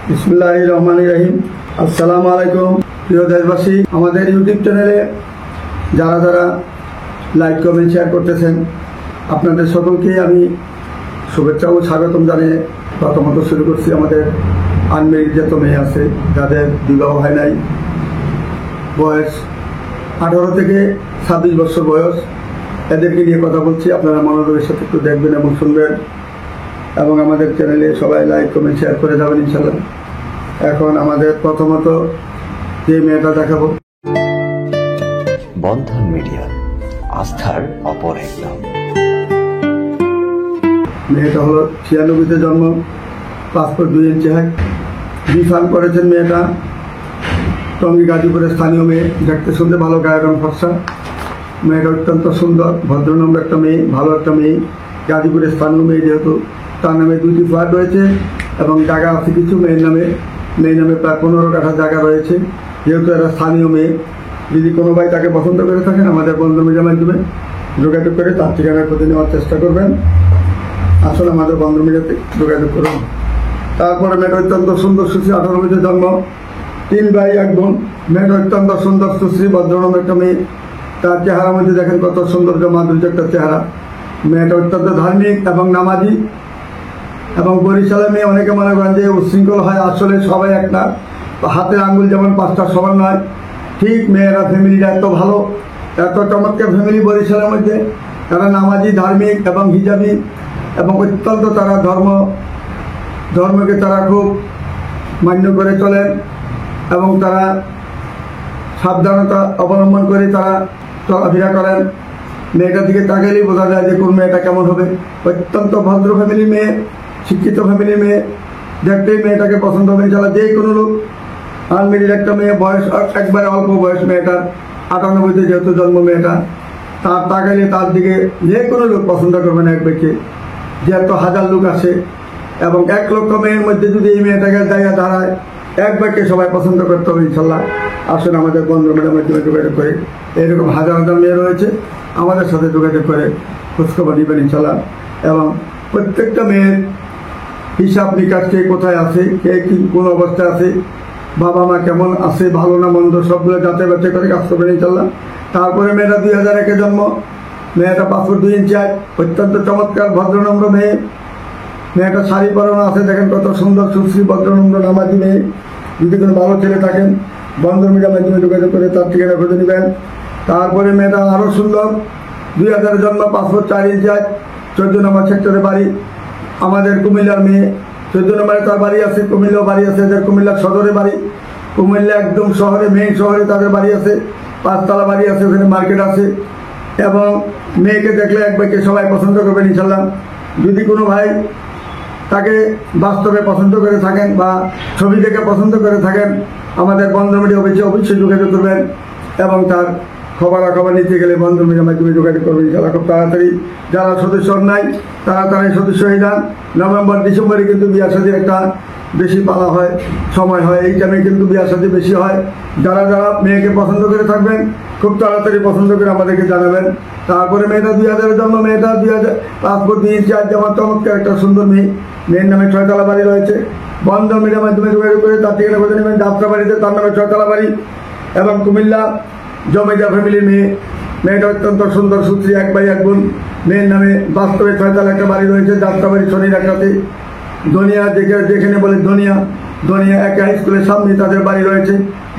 বিসমিল্লাহির রহমানির রহিম। আসসালামু আলাইকুম প্রিয় দেশবাসী। আমাদের ইউটিউব চ্যানেলে যারা যারা লাইক কমেন্ট শেয়ার করতেছেন, আপনাদের সকলকে আমি শুভেচ্ছা ও স্বাগতম জানিয়ে প্রথমত শুরু করছি। আমাদের আনমেরিড যত মেয়ে আছে যাদের বিবাহ হয় নাই, বয়স 18 থেকে 26 বছর বয়স, এদেরকে নিয়ে কথা বলছি। আপনারা মনোযোগের সাথে একটু দেখবেন এবং শুনবেন, এবং আমাদের চ্যানেলে সবাই লাইক কমেন্ট শেয়ার করে যাবেন ইনশাল্লাহ। এখন আমাদের প্রথমত যে মেয়েটা দেখাবো, বন্ধন মিডিয়া, আস্থার অপর এক নাম। মেয়েটা হলো 96-তে জন্ম, পাসপোর্ট 2 ইঞ্চি হাইট, বিফার্ম করেছেন মেয়েটা। টঙ্গী গাজীপুরের স্থানীয় মেয়ে, দেখতে শুনতে ভালো, গায়ের রং ফর্সা। মেয়েটা অত্যন্ত সুন্দর, ভদ্রনম্র একটা মেয়ে, ভালো একটা মেয়ে। গাজীপুরের স্থানীয় মেয়ে, যেহেতু তার নামে 2টি ফ্ল্যাট রয়েছে এবং জায়গা আছে কিছু। মেয়ের নামে প্রায় 15 কাঠা জায়গা রয়েছে। যেহেতু এরা স্থানীয় মেয়ে, যদি কোনো ভাই তাকে পছন্দ করে থাকেন, আমাদের বন্ধু মিডিয়ার মাধ্যমে যোগাযোগ করে তার ঠিকানার প্রতি নেওয়ার চেষ্টা করবেন। আসলে আমাদের বন্ধু মিডিয়াতে যোগাযোগ করুন। তারপরে মেয়েটা অত্যন্ত সুন্দর, সুশ্রী, 98-তে জন্ম, 3 ভাই 1 বোন। মেয়েটা অত্যন্ত সুন্দর, সুশ্রী, ভদ্রনম্র একটা মেয়ে। তার চেহারার মধ্যে দেখেন কত সৌন্দর্য, মাধুর্য একটা চেহারা। মেয়েটা অত্যন্ত ধার্মিক এবং নামাজি। এবং বরিশালের মেয়ে অনেকে মনে করেন যে উচ্ছৃঙ্খল হয়, আসলে সবাই একটা, হাতের আঙ্গুল যেমন 5টা সমান নয়, ঠিক মেয়েরা ফ্যামিলিটা এত ভালো, এত চমৎকার ফ্যামিলি বরিশালের মধ্যে। তারা নামাজি, ধার্মিক এবং হিজাবি, এবং অত্যন্ত তারা ধর্মকে তারা খুব মান্য করে চলেন, এবং তারা সাবধানতা অবলম্বন করে তারা চলাফেরা করেন। মেয়েটার দিকে তাকালেই বোঝা যায় যে কোন মেয়েটা কেমন হবে। অত্যন্ত ভদ্র ফ্যামিলি মেয়ে, শিক্ষিত ফ্যামিলি মেয়ে, দেখতেই মেয়েটাকে পছন্দ হবে ইনশাল্লাহ যে কোনো লোক। আনমেরিড একটা মেয়ে, বয়স একবারে অল্প বয়স মেয়েটার, 98-তে যেহেতু জন্ম মেয়েটা। তার তাকাইলে তার দিকে যে কোনো লোক পছন্দ করবে না এক ব্যক্তি, যে এত হাজার লোক আসে, এবং 1 লক্ষ মেয়ের মধ্যে যদি এই মেয়েটাকে জায়গা দাঁড়ায়, এক ব্যক্তি সবাই পছন্দ করতে হবে ইনশাল্লাহ। আসলে আমাদের বন্ধু মিডিয়ার মাধ্যমে যোগাযোগ করে, এরকম হাজার হাজার মেয়ে রয়েছে, আমাদের সাথে যোগাযোগ করে খোঁজখবর নেবেন ইনশাল্লাহ। এবং প্রত্যেকটা মেয়ের হিসাব নিকাশ, কে কোথায় আছে, কে কোন অবস্থায় আছে, বাবা মা কেমন আছে, ভালো না মন্দ, সবগুলো যাচাই বাছাই করে কাজ করবেন ইনশাল্লাহ। তারপরে মেয়েটা 2001-এ জন্ম, মেয়েটা পাসপোর্ট 2 ইঞ্চি হাইট, অত্যন্ত চমৎকার ভদ্রনম্র মেয়ে। মেয়েটা শাড়ি পরানো আছে, দেখেন কত সুন্দর, সুশ্রী, ভদ্রনম্র, নামাজি মেয়ে। যদি কোনো ভালো ছেলে থাকেন, বন্ধন মিডিয়ার মাধ্যমে যোগাযোগ করে তার ঠিকানা খুঁজে নেবেন। তারপরে মেয়েটা আরও সুন্দর, 2000-এ জন্ম, পাসপোর্ট 4 ইঞ্চি হাইট, 14 নম্বর সেক্টরে বাড়ি। আমাদের কুমিল্লার মেয়ে, 14 নম্বরে তার বাড়ি আছে, কুমিল্লাও বাড়ি আছে, এদের কুমিল্লার সদরে বাড়ি। কুমিল্লা একদম শহরে, মেইন শহরে তাদের বাড়ি আছে, 5 তলা বাড়ি আছে, ওখানে মার্কেট আছে। এবং মেয়েকে দেখলে এক ভাইকে সবাই পছন্দ করবেন ইনশাল্লাহ। যদি কোনো ভাই তাকে বাস্তবে পছন্দ করে থাকেন বা ছবি দেখে পছন্দ করে থাকেন, আমাদের বন্ধন মিডিয়া অবশ্যই যোগাযোগ করবেন। এবং তার খবরাখবর নিতে গেলে বন্ধন মিডিয়ার মাধ্যমে যোগাযোগ করবেন ইনশাল্লাহ খুব তাড়াতাড়ি। যারা সদস্য নাই তারা সদস্য হয়ে যান। নভেম্বর ডিসেম্বরে কিন্তু বিয়া শাদীর একটা বেশি পালা হয়, সময় হয়, এই টাইমে কিন্তু বিয়া শাদী বেশি হয়। যারা যারা মেয়েকে পছন্দ করে থাকবেন, খুব তাড়াতাড়ি পছন্দ করে আমাদেরকে জানাবেন। তারপরে মেয়েটা 2000-এ জন্ম, মেয়েটা 2000 পাসপোর্ট 2 ইঞ্চি হাইট, যেমন চমৎকার একটা সুন্দর মেয়ে। মেয়ের নামে 6 তলা বাড়ি রয়েছে। বন্ধন মিডিয়ার মাধ্যমে যোগাযোগ করে তার ঠিকানা খুঁজে নেবেন। যাত্রাবাড়িতে তার নামে 6 তলা বাড়ি। এবং কুমিল্লা জমেজা ফ্যামিলির মেয়ে। মেয়েটা অত্যন্ত সুন্দর, সুশ্রী, 1 ভাই 1 বোন। মেয়ের নামে বাস্তবে 6 তলা একটা বাড়ি রয়েছে, যাত্রাবাড়ি শনির একটাতে। ধনিয়া, যেখানে বলে ধনিয়া 1 হাই স্কুলের সামনে তাদের বাড়ি রয়েছে।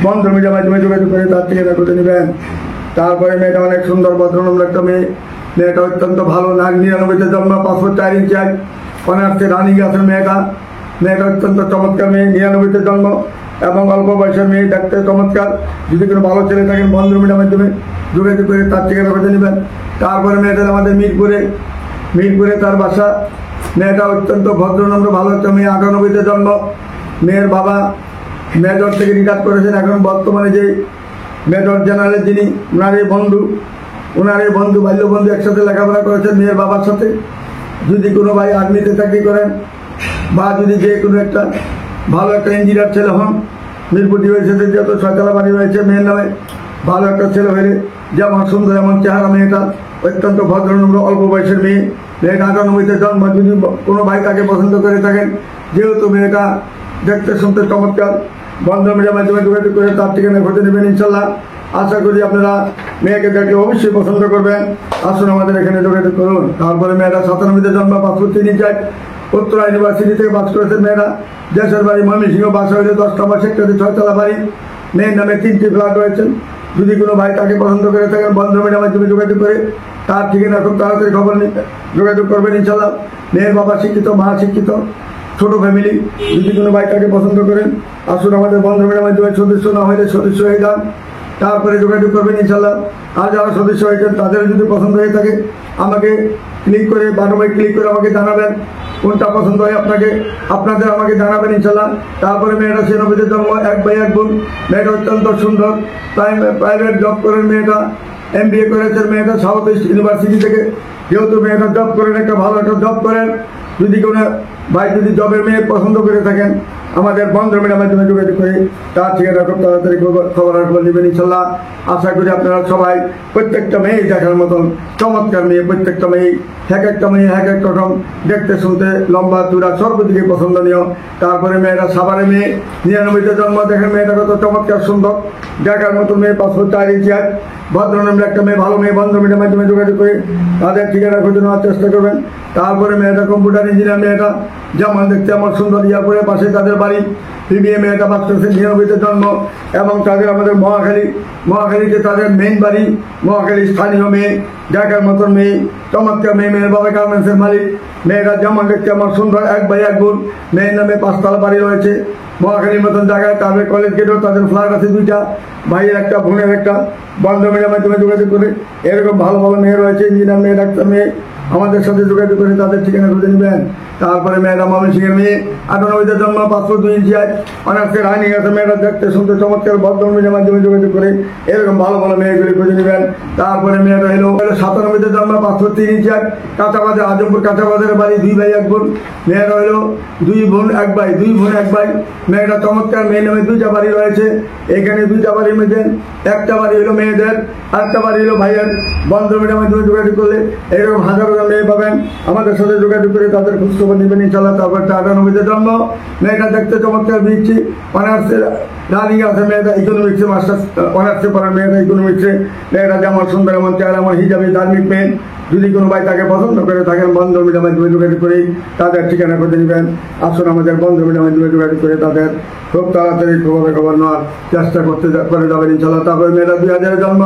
বন্ধন মিডিয়ার মাধ্যমে যোগাযোগ করে তার ঠিকানা খুঁজে নেবেন। তারপরে মেয়েটা অনেক সুন্দর, ভদ্রনম্র একটা মেয়ে। মেয়েটা অত্যন্ত ভালো, 99-তে জন্ম, পাসপোর্ট 4 ইঞ্চি হাইট, অনার্সে রানিং আছে মেয়েটা। মেয়েটা অত্যন্ত চমৎকার মেয়ে, 99-তে জন্ম এবং অল্প বয়সের মেয়ে, দেখতে চমৎকার। যদি কোনো ভালো ছেলে থাকেন, বন্ধন মিডিয়ার মাধ্যমে যোগাযোগ করে তার ঠিকানা খুঁজে নেবেন। তারপরে মেয়েটা আমাদের মিরপুরে তার বাসা। মেয়েটা অত্যন্ত ভদ্রনম্র, ভালো একটা মেয়ে, 98-তে জন্ম। মেয়ের বাবা মেজর থেকে রিটায়ার করেছেন। এখন বর্তমানে যে মেজর জেনারেল যিনি, ওনার এই বন্ধু বাল্য বন্ধু একসাথে লেখাপড়া করেছেন মেয়ের বাবার সাথে। যদি কোনো ভাই আর্মিতে চাকরি করেন বা যদি যে কোনো একটা ভালো একটা ইঞ্জিনিয়ার ছেলে হন, মিরপুর ডিভিশনে যত 6 তলা বাড়ি রয়েছে, মেয়ের নামে ভালো একটা ছেলে হলে, যেমন সুন্দর এমন চেহারা মেয়েটা, অত্যন্ত ভদ্রনম্র, অল্প বয়সের মেয়ে। মেয়েটা 98-তে জন্ম। যদি কোনো ভাই তাকে পছন্দ করে থাকেন, যেহেতু মেয়েটা দেখতে শুনতে চমৎকার। বন্ধ মিডিয়ার মাধ্যমে যোগাযোগ করে তার ঠিকানা খুঁজে নেবেন ইনশাল্লাহ। আশা করি আপনারা মেয়েকে দেখলে অবশ্যই পছন্দ করবেন। আসুন আমাদের এখানে যোগাযোগ করুন। তারপরে মেয়েরা 97-তে জন্ম, পাসপোর্ট 3 চাই, উত্তরা ইউনিভার্সিটি থেকে পাস করেছেন মেয়েরা। দেশের বাড়ি ময়মনসিংহ, বাসা হইলে 10 নম্বর সেক্টরে 6তলা বাড়ি। মেয়ের নামে 3টি ফ্ল্যাট রয়েছেন। যদি কোনো ভাই তাকে পছন্দ করে থাকেন বন্ধ মিডিয়ার মাধ্যমে যোগাযোগ করে তার ঠিকানা খুব তাড়াতাড়ি খবর যোগাযোগ করবেন ইনশাল্লাহ। মেয়ের বাবা শিক্ষিত, মা শিক্ষিত, ছোট ফ্যামিলি। যদি কোনো ভাই তাকে পছন্দ করেন আসুন আমাদের বন্ধ মিডিয়ার মাধ্যমে সদস্য না হলে সদস্য হয়ে যান, তারপরে যোগাযোগ করবেন ইনশাল্লাহ। আর যারা সদস্য হয়েছেন তাদের যদি পছন্দ হয়ে থাকে আমাকে ক্লিক করে বাটনে ক্লিক করে আমাকে জানাবেন কোনটা পছন্দ হয় আপনাদের আমাকে জানাবেন ইনশাল্লাহ। তারপরে মেয়েটা 96-তে জন্ম, 1 ভাই 1 বোন। মেয়েটা অত্যন্ত সুন্দর, প্রাইভেট জব করেন মেয়েটা, MBA করেছেন মেয়েটা সাউথ ইস্ট ইউনিভার্সিটি থেকে। যেহেতু মেয়েটা জব করেন, একটা ভালো একটা জব করেন। যদি কোনো ভাই যদি জবের মেয়ে পছন্দ করে থাকেন আমাদের বন্ধ মিডিয়ার মাধ্যমে যোগাযোগ করে তার ঠিকানা খুব তাড়াতাড়ি খবর নেবেন ইনশাল্লাহ। আশা করি আপনারা সবাই প্রত্যেকটা মেয়ে দেখার মতন চমৎকার মেয়ে, প্রত্যেকটা মেয়ে এক একটা মেয়ে এক এক রকম, দেখতে শুনতে লম্বা চূড়া সর্বদিকে পছন্দনীয়। তারপরে মেয়েরা সাভারে মেয়ে, 99-তে জন্ম। দেখেন মেয়েটা কত চমৎকার সুন্দর, দেখার মতো মেয়ে, পাসপোর্ট 4 ইঞ্চি হাইট, ভদ্রনামের একটা মেয়ে, ভালো মেয়ে। বন্ধ মিডিয়ার মাধ্যমে যোগাযোগ করে তাদের ঠিকানা খুঁজে নেওয়ার চেষ্টা করবেন। তারপরে মেয়েটা কম্পিউটার ইঞ্জিনিয়ার, মেয়েটা যেমন দেখতে আমার সুন্দর, ইয়ারপরে পাশে তাদের বাড়ি। PBA মেয়েটা পাস করেছে, 99-তে জন্ম এবং তাদের আমাদের মহাখালীতে তাদের মেইন বাড়ি। মহাখালী স্থানীয় মেয়ে, দেখার মতন মেয়ে, চমৎকার মেয়ে। মেয়ের বাবা গার্মেন্টসের মালিক। মেয়েরা যেমন দেখতে আমার সুন্দর, 1 ভাই 1 বোন। মেয়ের নামে 5তলা বাড়ি রয়েছে মহাখালীর মতন জায়গায়। তারপরে কলেজ গেটেও তাদের ফ্ল্যাট আছে 2টা, ভাইয়ের একটা, বোনের একটা। বন্ধ মিডিয়ার মাধ্যমে যোগাযোগ করে এরকম ভালো ভালো মেয়ে রয়েছে, ইঞ্জিনিয়ার মেয়ে, ডাক্তার মেয়ে। আমাদের সাথে যোগাযোগ করে তাদের ঠিকানা খুঁজে নেবেন। তারপরে মেয়েরা ময়মনসিংহের মেয়ে, 98-তে জন্ম, পাসপোর্ট 2 ইঞ্চি হাইট, অনার্সে রানিং আছে। মেয়েরা দেখতে শুনতে চমৎকার। বন্ধ মিডিয়ার মাধ্যমে যোগাযোগ করে এরকম ভালো ভালো মেয়েগুলি খুঁজে নেবেন। তারপরে মেয়েরা হলো 97-তে জন্ম, পাসপোর্ট 3 ইঞ্চি হাইট, কাঁচাবাজার, আজমপুর কাঁচাবাজারের বাড়ি, 2 ভাই 1 বোন। মেয়েরা হলো 2 বোন 1 ভাই, 2 বোন 1 ভাই। মেয়েটা চমৎকার, মেয়ের নামে 2টা বাড়ি রয়েছে। এখানে 2টা বাড়ির মধ্যে একটা বাড়ি হলো মেয়েদের, আরেকটা বাড়ি হলো ভাইয়ের। বন্ধ মিডিয়ার মাধ্যমে যোগাযোগ করলে এরকম হাজার মেয়ে পাবেন। আমাদের সাথে যোগাযোগ করে তাদের খোঁজখবর নেবেন ইনশাল্লাহ। তারপর 98-তে জন্ম, মেয়েটা দেখতে চমৎকার, বিচ্ছি, অনার্সে রানিং আছে। মেয়েটা ইকোনমিক্সে মাস্টার্স অনার্সে পড়ার, মেয়েটা ইকোনমিক্সে। মেয়েটা যেমন সুন্দর, এমন চেহারা, এমন হিজাবি, ধার্মিক মেয়ে। যদি কোনো ভাই তাকে পছন্দ করে থাকেন বন্ধ মিডিয়ার মাধ্যমে যোগাযোগ করেই তাদের ঠিকানা খুঁজে নেবেন। আসুন আমাদের বন্ধ মিডিয়ার মাধ্যমে যোগাযোগ করে তাদের খুব তাড়াতাড়ি খবর নেওয়ার চেষ্টা করে যাবেন ইনশাল্লাহ। তারপরে মেয়েটা 2000-এ জন্ম,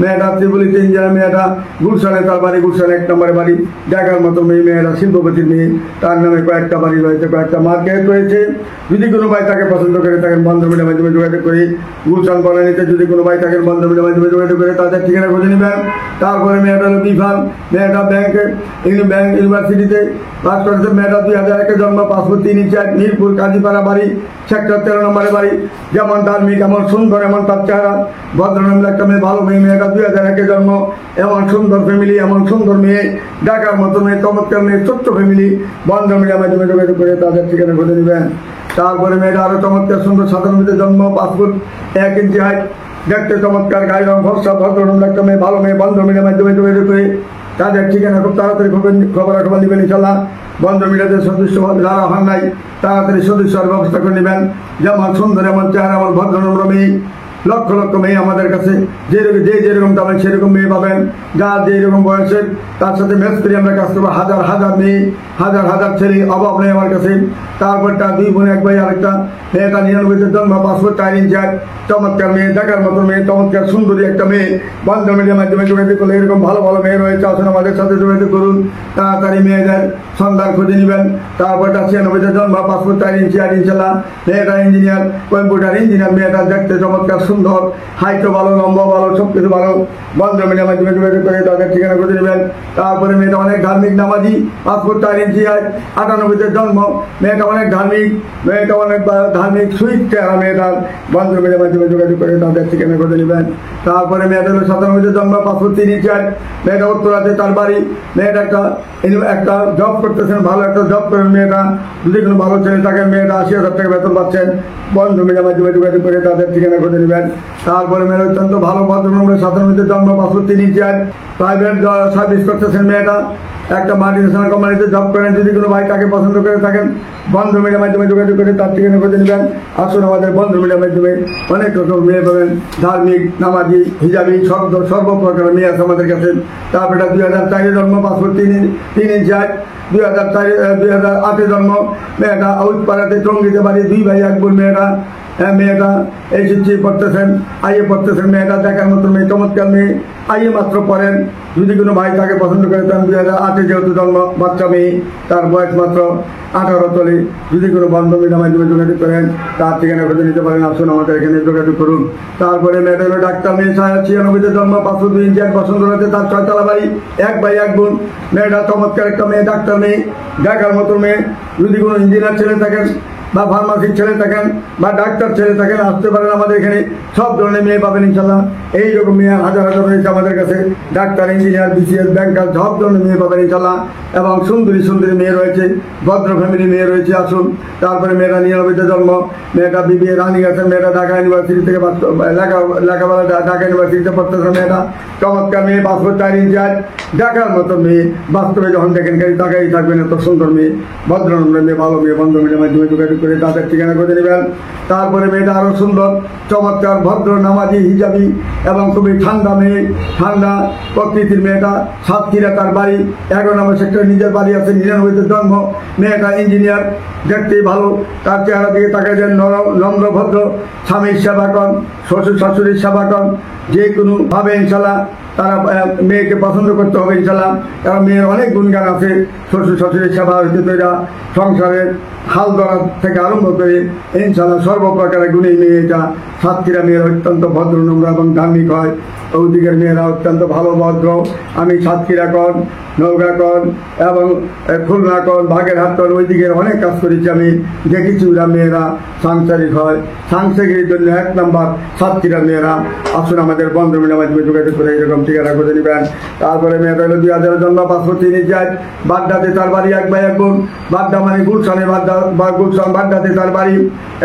মেয়েটা ত্রিপুলিতে ইঞ্জিনিয়ার। মেয়েটা গুলশানে, তার বাড়ি গুলশানে 1 নম্বরে বাড়ি, দেখার মতো মেয়ে। মেয়েরা শিল্পপতির মেয়ে, তার নামে কয়েকটা বাড়ি রয়েছে, কয়েকটা মার্কেট রয়েছে। যদি কোনো ভাই তাকে পছন্দ করে থাকেন বন্ধ মিডিয়ার মাধ্যমে যোগাযোগ করে গুলশান বনানীতে যদি কোনো ভাই থাকেন বন্ধ মিডিয়ার মাধ্যমে যোগাযোগ করে তাদের ঠিকানা খুঁজে নেবেন। তারপরে মেয়েটা হলো বিফান, মেয়েটা ব্যাংক ইউনিভার্সিটিতে পাস করেছে। মেয়েটা 2001-এ জন্ম, পাসপোর্ট 3 ইঞ্চি হাইট, মিরপুর কাজীপাড়া বাড়ি, সেক্টর 13 নম্বরে বাড়ি। যেমন ধার্মিক, এমন সুন্দর, এমন তার চেহারা, ভদ্রনামের একটা মেয়ে, ভালো মেয়ে। মেয়েটা 2001-এ জন্ম, এমন সুন্দর ফ্যামিলি, এমন সুন্দর মেয়ে, দেখার মতো মেয়ে, চমৎকার মেয়ে, ছোট্ট ফ্যামিলি। বন্ধ মিডিয়ার মাধ্যমে যোগাযোগ করে তাদের ঠিকানা খুঁজে নেবেন। তারপরে মেয়েটা আরো চমৎকার সুন্দর, 97-তে জন্ম, পাসপোর্ট 1 ইঞ্চি হাইট, দেখতে চমৎকার, গায়ে রং ফর্সা, ভদ্রনামের একটা মেয়ে, ভালো মেয়ে। বন্ধ মিডিয়ার মাধ্যমে যোগাযোগ করে তাদের ঠিকানা খুব তাড়াতাড়ি খবর নেবেন ইনশাল্লাহ। বন্ধ মিডিয়াতে সদস্য যারা হন নাই তাড়াতাড়ি সদস্য হওয়ার ব্যবস্থা করে নেবেন। যেমন সুন্দর, এমন চেহারা, এমন ভদ্রনম্র মেয়ে, লক্ষ লক্ষ মেয়ে আমাদের কাছে। যেরকম পাবেন সেরকম মেয়ে পাবেন। যার যেরকম বয়সের তার সাথে ম্যাচ করে আমরা কাজ করবো। হাজার হাজার মেয়ে, হাজার হাজার ছেলে, অভাব নেই আমার কাছে। তারপরটা 2 বোন 1 ভাই আরেকটা। মেয়েটা 99-তে জন্ম, পাসপোর্ট 4 ইঞ্চি হাইট, চমৎকার মেয়ে, দেখার মতো মেয়ে, চমৎকার সুন্দরী একটা মেয়ে। বন্ধ মিডিয়ার মাধ্যমে যোগাযোগ করলে এরকম ভালো ভালো মেয়ে রয়েছে। আসুন আমাদের সাথে যোগাযোগ করুন, তাড়াতাড়ি মেয়েদের সন্ধান খুঁজে নেবেন। তারপরটা 96-তে জন্ম, পাসপোর্ট 4 ইঞ্চি হাইট, ইনশাল্লাহ। মেয়েটা ইঞ্জিনিয়ার, কম্পিউটার ইঞ্জিনিয়ার। মেয়েটা দেখতে চমৎকার, সুন্দর, হাইটও ভালো, লম্বা ভালো, সবকিছু ভালো। বন্ধ মিডিয়ার মাধ্যমে যোগাযোগ করে তাদের ঠিকানা খুঁজে নেবেন। তারপরে মেয়েটা অনেক ধার্মিক, নামাজি, পাসপোর্ট 4 ইঞ্চি হাইট, 98-তে জন্ম। মেয়েটা অনেক ধার্মিক, মেয়েটা অনেক ধার্মিক, সুইট চেহারা মেয়েটার। বন্ধ মিডিয়ার মাধ্যমে যোগাযোগ করে তাদের ঠিকানা খুঁজে নেবেন। তারপরে মেয়েটা হলো 97-তে জন্ম, পাসপোর্ট 3 ইঞ্চি হাইট, মেয়েটা উত্তরাতে তার বাড়ি। মেয়েটা একটা জব করতেছেন, ভালো একটা জব করেন মেয়েটা। যদি কোনো ভালো ছেলে থাকেন, মেয়েটা 80,000 টাকা বেতন পাচ্ছেন। বন্ধ মিডিয়ার মাধ্যমে যোগাযোগ করে তাদের ঠিকানা খুঁজে নেবেন। তারপরে মেয়ের অত্যন্ত ভালো ভদ্রনম্র, 97-তে জন্ম, পাসপোর্ট 3 ইঞ্চি হাইট, প্রাইভেট সার্ভিস করতেছেন মেয়েটা। একটা মাল্টিনেশনাল কোম্পানিতে জব করেন। যদি কোনো ভাই তাকে পছন্দ করে থাকেন, বন্ধ মিডিয়ার মাধ্যমে যোগাযোগ করে তার ঠিকানা খুঁজে নেবেন। আসুন আমাদের বন্ধ মিডিয়ার মাধ্যমে অনেক রকম মেয়ে পাবেন, ধার্মিক, নামাজি, হিজাবি, সর্বপ্রকার মেয়ে আছে আমাদের কাছে। তারপরে 2004 জন্ম, পাসপোর্ট 3 ইঞ্চি হাইট, 2008 জন্ম, মেয়েটা আউটপাড়াতে টঙ্গিতে বাড়ি, 2 ভাই 1 বোন। মেয়েটা এইচএসসি পড়তেছেন, আইএ পড়তেছেন। মেয়েটা দেখার মতো মেয়ে, চমৎকার মেয়ে, আইএ মাত্র পড়েন। যদি কোনো ভাই তাকে পছন্দ করে তার 2008 যেহেতু জন্ম, বাচ্চা মেয়ে, তার বয়স মাত্র 18 চলে। যদি কোনো বন্ধু মিডিয়ার মাধ্যমে যোগাযোগ করেন, তার ঠিকানা খুঁজে নিতে পারেন। আসুন আমাদের এখানে যোগাযোগ করুন। তারপরে মেয়েটা হলো ডাক্তার মেয়ে, 96 জন্ম, 5 ইঞ্চি হাইট, বসন্তরাতে তার 6 তলা বাড়ি, 1 ভাই 1 বোন। মেয়েটা চমৎকার একটা মেয়ে, ডাক্তার মেয়ে, দেখার মতো মেয়ে। যদি কোনো ইঞ্জিনিয়ার ছেলে থাকেন বা ফার্মাসির ছেলে থাকেন বা ডাক্তার ছেলে থাকেন, আসতে পারেন আমাদের এখানে। সব ধরনের মেয়ে পাবেন ইনশাল্লাহ। এইরকম মেয়ে হাজার হাজার রয়েছে আমাদের কাছে, ডাক্তার, ইঞ্জিনিয়ার, বিসিএস, ব্যাংকার, সব ধরনের মেয়ে পাবেন ইনশাল্লাহ। এবং সুন্দরী সুন্দরী মেয়ে রয়েছে, ভদ্র ফ্যামিলি মেয়ে রয়েছে। আসুন। তারপরে মেয়েটা 99 জন্ম, মেয়েটা বিবিএ রানিং আছে। মেয়েটা ঢাকা ইউনিভার্সিটি থেকে লেখাপড়া ঢাকা ইউনিভার্সিটিতে পড়তেছে। মেয়েটা চমৎকার মেয়ে, পাসপোর্ট 4 ইঞ্চি হাইট, দেখার মতো মেয়ে। বাস্তবে যখন দেখেন খালি তাকাই থাকবেন, এত সুন্দর মেয়ে, ভদ্রনম্র মেয়ে, ভালো মেয়ে। বন্ধু মিডিয়ার মাধ্যমে যোগাযোগ করে তাদের ঠিকানা খুঁজে নেবেন। তারপরে মেয়েটা আরো সুন্দর, চমৎকার, ভদ্র, নামাজি, হিজাবি এবং খুবই ঠান্ডা মেয়ে, ঠান্ডা প্রকৃতির মেয়েটা। সাতক্ষীরা তার বাড়ি, 11 নম্বর সেক্টরে নিজের বাড়ি আছে। 99 জন্ম, মেয়েটা ইঞ্জিনিয়ার, দেখতে ভালো। তার চেহারা দিকে তাকাই দেন, নম্র, ভদ্র, স্বামীর সেবা করেন, শ্বশুর শাশুড়ির সেবা করেন। যে কোনো ভাবে ইনশাল্লাহ তারা মেয়েকে পছন্দ করতে হবে ইনশাল্লাহ। কারণ মেয়ের অনেক গুণগান আছে। শ্বশুর শাশুড়ির সেবা হইতে তৈরা, সংসারের হাল ধরা থেকে আরম্ভ করে ইনশাল্লাহ সর্বপ্রকারের গুণী মেয়ে এটা। সাতক্ষীরা মেয়েরা অত্যন্ত ভদ্র, নম্র এবং ধার্মিক হয়। ওদিকের মেয়েরা অত্যন্ত ভালো, ভদ্র। আমি সাতক্ষীরা কন, নৌকা কন এবং খুলনা কন, বাগেরহাট কন, ওই দিকের অনেক কাজ করেছি আমি, দেখেছি। ওরা মেয়েরা সাংসারিক হয়। সাংসারিকের জন্য 1 নম্বর সাতক্ষীরার মেয়েরা। আসুন আমাদের বন্ধু মিডিয়ার মাধ্যমে যোগাযোগ করে এরকম ঠিকানা খুঁজে নেবেন। তারপরে মেয়েটা হলো 2000 জন্ম, 503 ইঞ্চি হাইট, বাড্ডাতে তার বাড়ি, 1 ভাই 1 বোন। বাড্ডা মানে গুলশানে, গুলশান বাড্ডাতে তার বাড়ি।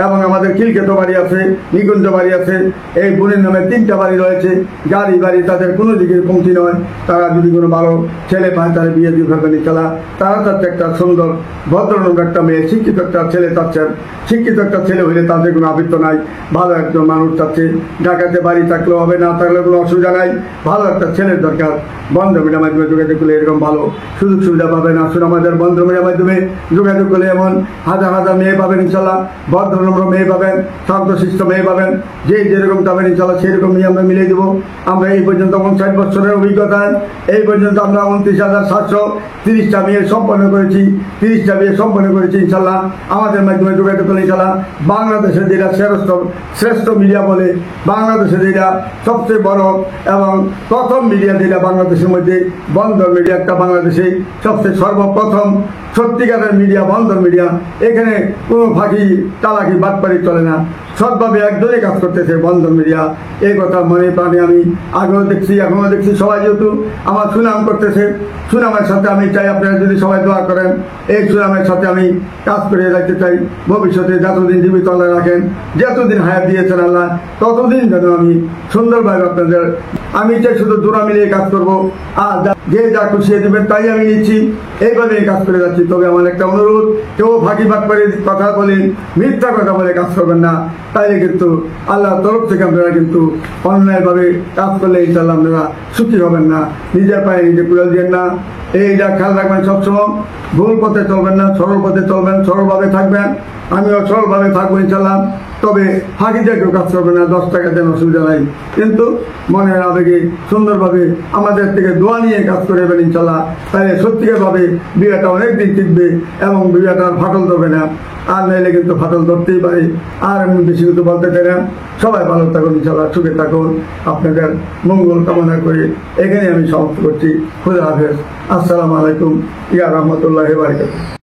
এবং আমাদের খিলক্ষেত বাড়ি আছে, নিকুঞ্জ বাড়ি আছে। এই বোনের নামে 3টা বাড়ি রয়েছে, গাড়ি বাড়ি। তাদের কোনো দিকে কমতি নয়। তারা যদি কোনো ভালো ছেলে পায় তারা বিয়ে দিয়ে ফেলবেন ইনশাল্লাহ। তারা চাচ্ছে একটা সুন্দর, ভদ্রনম্র একটা মেয়ে, শিক্ষিত একটা ছেলে চাচ্ছেন। শিক্ষিত একটা ছেলে হইলে তাদের কোনো আবৃত্ত নাই। ভালো একজন মানুষ চাচ্ছে। ঢাকাতে বাড়ি থাকলেও হবে, না থাকলে কোনো অসুবিধা নাই। ভালো একটা ছেলের দরকার। বন্ধ মিডিয়ার মাধ্যমে যোগাযোগ করলে এরকম ভালো সুযোগ সুবিধা পাবেন। আসুন আমাদের বন্ধ মিডিয়ার মাধ্যমে যোগাযোগ করলে এমন হাজার হাজার মেয়ে পাবেন ইনশাল্লাহ। ভদ্রনম্র মেয়ে পাবেন, শান্তশিষ্ট মেয়ে পাবেন। যে যেরকম পাবেন ইনশাল্লাহ সেরকম মেয়ে আমরা মিলিয়ে দেবো। আমরা এই পর্যন্ত 59 বছরের অভিজ্ঞতায় এই পর্যন্ত আমরা 29,730টা মেয়ে সম্পন্ন করেছি। 30টা বিয়ে সম্পন্ন করেছি ইনশাল্লাহ। আমাদের মাধ্যমে যোগাযোগ করলে ইনশাল্লাহ বাংলাদেশে যেটা শ্রেষ্ঠ মিডিয়া বলে, বাংলাদেশে যেটা সবচেয়ে বড় এবং প্রথম মিডিয়া যেটা বাংলাদেশের মধ্যে, বন্দর মিডিয়া একটা বাংলাদেশে সবচেয়ে সর্বপ্রথম সত্যিকারের মিডিয়া, বন্দর মিডিয়া। এখানে কোনো ফাঁকি, চালাকি, বাটপাড়ি চলে না। সৎভাবে একজনই কাজ করতেছে বন্দর মিডিয়া। এই কথা মনে প্রাণে আমি আগেও দেখছি, এখনও দেখছি। সবাই যেহেতু আমার সুনাম করতেছে, সুনামের সাথে আমি চাই আপনারা যদি সবাই দোয়া করেন, এই সুনামের সাথে আমি কাজ করে রাখতে চাই। ভবিষ্যতে যতদিন জীবিত আল্লাহ রাখেন, যতদিন হায়াত দিয়েছেন আল্লাহ, ততদিন যেন আমি সুন্দরভাবে আপনাদের, আমি চাই শুধু জোড়া মিলিয়ে কাজ করবো। আর যে যা খুশিয়ে দেবেন তাই আমি নিচ্ছি, এইভাবে কাজ করে যাচ্ছি। তবে আমার একটা অনুরোধ, কেউ ফাঁকি বাটপাড়ি কথা বলেন, মিথ্যা কথা বলে কাজ করবেন না। তাইলে কিন্তু আল্লাহর তরফ থেকে আপনারা কিন্তু অন্যায়ভাবে কাজ করলে ইনশাল্লাহ আপনারা সুখী হবেন না। নিজের পায়ে নিজে কুড়াল দিয়েন না। এইটা খেয়াল রাখবেন সবসময়। ভুল পথে চলবেন না, সরল পথে চলবেন, সরলভাবে থাকবেন। আমিও সরলভাবে থাকবো ইনশাল্লাহ। তবে ফাঁকিতে কেউ কাজ করবে না, 10 টাকা দেন, অসুবিধা নাই। কিন্তু মনের আবেগে সুন্দরভাবে আমাদের থেকে দোয়া নিয়ে কাজ করবেন ইনশাল্লাহ। তাহলে সত্যিকারভাবে বিয়েটা অনেক দিন টিকবে এবং বিয়েটা ফাটল ধরবে না। আর নাইলে কিন্তু ফাটল ধরতেই পারে। আর আমি বেশি কিছু বলতে চাই না। সবাই ভালো থাকুন ইনশাল্লাহ, সুখে থাকুন। আপনাদের মঙ্গল কামনা করে এখানে আমি সমাপ্ত করছি। খুদা হাফেজ। আসসালামু আলাইকুম ইয়া রহমতুল্লাহি ওয়া বারাকাতুহু।